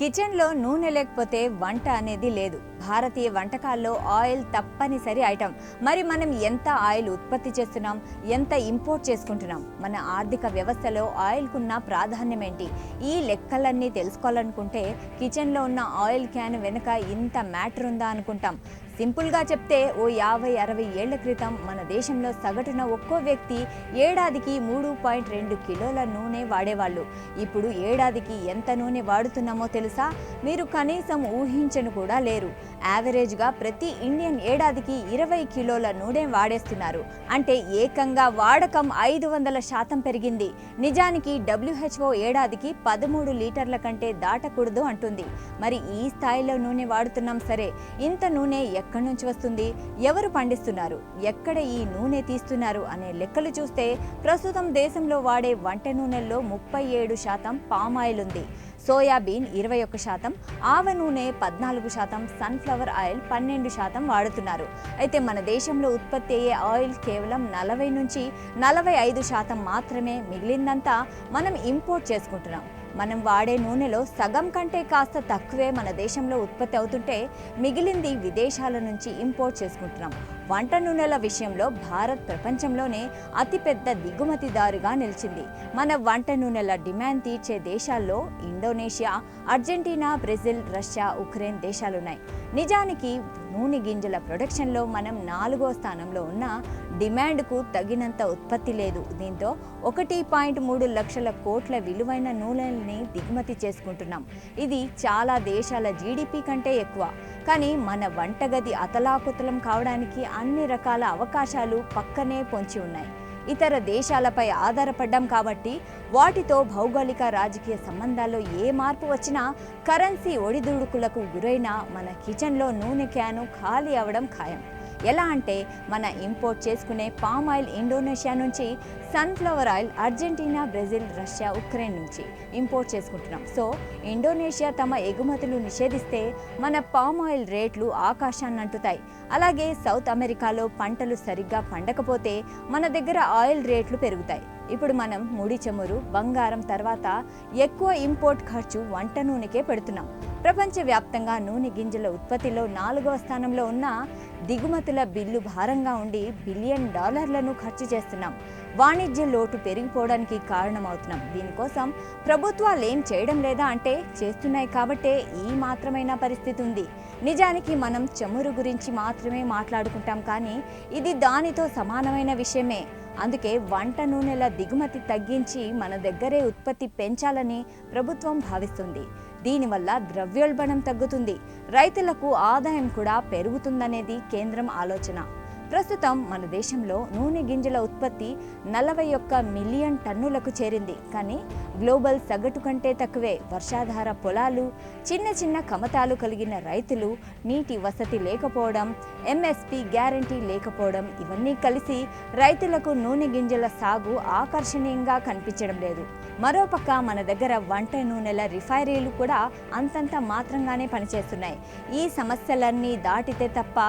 కిచెన్లో నూనె లేకపోతే వంట అనేది లేదు. భారతీయ వంటకాల్లో ఆయిల్ తప్పనిసరి ఐటమ్. మరి మనం ఎంత ఆయిల్ ఉత్పత్తి చేస్తున్నాం, ఎంత ఇంపోర్ట్ చేసుకుంటున్నాం, మన ఆర్థిక వ్యవస్థలో ఆయిల్కున్న ప్రాధాన్యం ఏంటి? ఈ లెక్కలన్నీ తెలుసుకోవాలనుకుంటే కిచెన్లో ఉన్న ఆయిల్ క్యాన్ వెనుక ఇంత మ్యాటర్ ఉందా అనుకుంటాం. సింపుల్గా చెప్తే ఓ 50-60 ఏళ్ల క్రితం మన దేశంలో సగటున ఒక్కో వ్యక్తి ఏడాదికి 3.2 కిలోల నూనె వాడేవాళ్ళు. ఇప్పుడు ఏడాదికి ఎంత నూనె వాడుతున్నామో తెలుసా? మీరు కనీసం ఊహించను కూడా లేరు. యావరేజ్గా ప్రతి ఇండియన్ ఏడాదికి 20 కిలోల నూనె వాడేస్తున్నారు. అంటే ఏకంగా వాడకం 500% పెరిగింది. నిజానికి WHO ఏడాదికి 13 లీటర్ల కంటే దాటకూడదు అంటుంది. మరి ఈ స్థాయిలో నూనె వాడుతున్నాం సరే, ఇంత నూనె ఎక్కడి నుంచి వస్తుంది, ఎవరు పండిస్తున్నారు, ఎక్కడ ఈ నూనె తీస్తున్నారు అనే లెక్కలు చూస్తే ప్రస్తుతం దేశంలో వాడే వంట నూనెల్లో 37% పామాయిల్ ఉంది, సోయాబీన్ 21%, ఆవ నూనె 14%, సన్ఫ్లవర్ ఆయిల్ 12% వాడుతున్నారు. అయితే మన దేశంలో ఉత్పత్తి అయ్యే ఆయిల్ కేవలం 40 నుంచి 45% మాత్రమే. మిగిలిందంతా మనం ఇంపోర్ట్ చేసుకుంటున్నాం. మనం వాడే నూనెలో సగం కంటే కాస్త తక్కువే మన దేశంలో ఉత్పత్తి అవుతుంటే మిగిలింది విదేశాల నుంచి ఇంపోర్ట్ చేసుకుంటున్నాం. వంట నూనెల విషయంలో భారత్ ప్రపంచంలోనే అతిపెద్ద దిగుమతిదారుగా నిలిచింది. మన వంట నూనెల డిమాండ్ తీర్చే దేశాల్లో Indonesia, Argentina, Brazil, Russia, Ukraine దేశాలున్నాయి. నిజానికి నూనె గింజల ప్రొడక్షన్లో మనం 4వ స్థానంలో ఉన్న డిమాండ్కు తగినంత ఉత్పత్తి లేదు. దీంతో 1.3 లక్షల కోట్ల విలువైన నూనెల్ని దిగుమతి చేసుకుంటున్నాం. ఇది చాలా దేశాల జీడిపి కంటే ఎక్కువ. కానీ మన వంటగది అతలాకుతలం కావడానికి అన్ని రకాల అవకాశాలు పక్కనే పొంచి ఉన్నాయి. ఇతర దేశాలపై ఆధారపడ్డాం కాబట్టి వాటితో భౌగోళిక రాజకీయ సంబంధాల్లో ఏ మార్పు వచ్చినా, కరెన్సీ ఒడిదుడుకులకు గురైనా మన కిచెన్లో నూనె క్యాను ఖాళీ అవ్వడం ఖాయం. ఎలా అంటే మన ఇంపోర్ట్ చేసుకునే పామ్ ఆయిల్ ఇండోనేషియా నుంచి, sunflower oil Argentina, Brazil, Russia, Ukraine నుంచి ఇంపోర్ట్ చేసుకుంటున్నాం. సో ఇండోనేషియా తమ ఎగుమతులు నిషేధిస్తే మన పామ్ ఆయిల్ రేట్లు ఆకాశాన్ని అంటుతాయి. అలాగే సౌత్ అమెరికాలో పంటలు సరిగ్గా పండకపోతే మన దగ్గర ఆయిల్ రేట్లు పెరుగుతాయి. ఇప్పుడు మనం ముడి చమురు, బంగారం తర్వాత ఎక్కువ ఇంపోర్ట్ ఖర్చు వంట నూనెకే పెడుతున్నాం. ప్రపంచవ్యాప్తంగా నూనె గింజల ఉత్పత్తిలో 4వ స్థానంలో ఉన్న దిగుమతుల బిల్లు భారంగా ఉండి $1 బిలియన్ ఖర్చు చేస్తున్నాం. వాణిజ్య లోటు పెరిగిపోవడానికి కారణమవుతున్నాం. దీనికోసం ప్రభుత్వాలు ఏం చేయడం లేదా అంటే, చేస్తున్నాయి కాబట్టే ఈ మాత్రమైన పరిస్థితి ఉంది. నిజానికి మనం చమురు గురించి మాత్రమే మాట్లాడుకుంటాం, కానీ ఇది దానితో సమానమైన విషయమే. అందుకే వంట నూనెల దిగుమతి తగ్గించి మన దగ్గరే ఉత్పత్తి పెంచాలని ప్రభుత్వం భావిస్తుంది. దీనివల్ల ద్రవ్యోల్బణం తగ్గుతుంది, రైతులకు ఆదాయం కూడా పెరుగుతుందనేది కేంద్రం ఆలోచన. ప్రస్తుతం మన దేశంలో నూనె గింజల ఉత్పత్తి 41 మిలియన్ టన్నులకు చేరింది. కానీ గ్లోబల్ సగటు కంటే తక్కువే. వర్షాధార పొలాలు, చిన్న చిన్న కమతాలు కలిగిన రైతులు, నీటి వసతి లేకపోవడం, MSP గ్యారంటీ లేకపోవడం, ఇవన్నీ కలిసి రైతులకు నూనె గింజల సాగు ఆకర్షణీయంగా కనిపించడం లేదు. మరోపక్క మన దగ్గర వంట నూనెల రిఫైనరీలు కూడా అంతంత మాత్రంగానే పనిచేస్తున్నాయి. ఈ సమస్యలన్నీ దాటితే తప్ప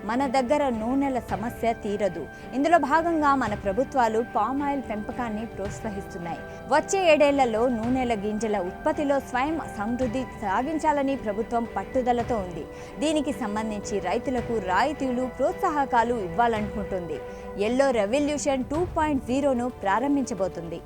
మన దగ్గర నూనెల సమస్య తీరదు. ఇందులో భాగంగా మన ప్రభుత్వాలు పామ్ ఆయిల్ పెంపకాన్ని ప్రోత్సహిస్తున్నాయి. వచ్చే 7 ఏళ్లలో నూనెల గింజల ఉత్పత్తిలో స్వయం సమృద్ధి సాగించాలని ప్రభుత్వం పట్టుదలతో ఉంది. దీనికి సంబంధించి రైతులకు రాయితీలు, ప్రోత్సాహకాలు ఇవ్వాలనుకుంటుంది. Yellow revolution 2.0ను ప్రారంభించబోతుంది.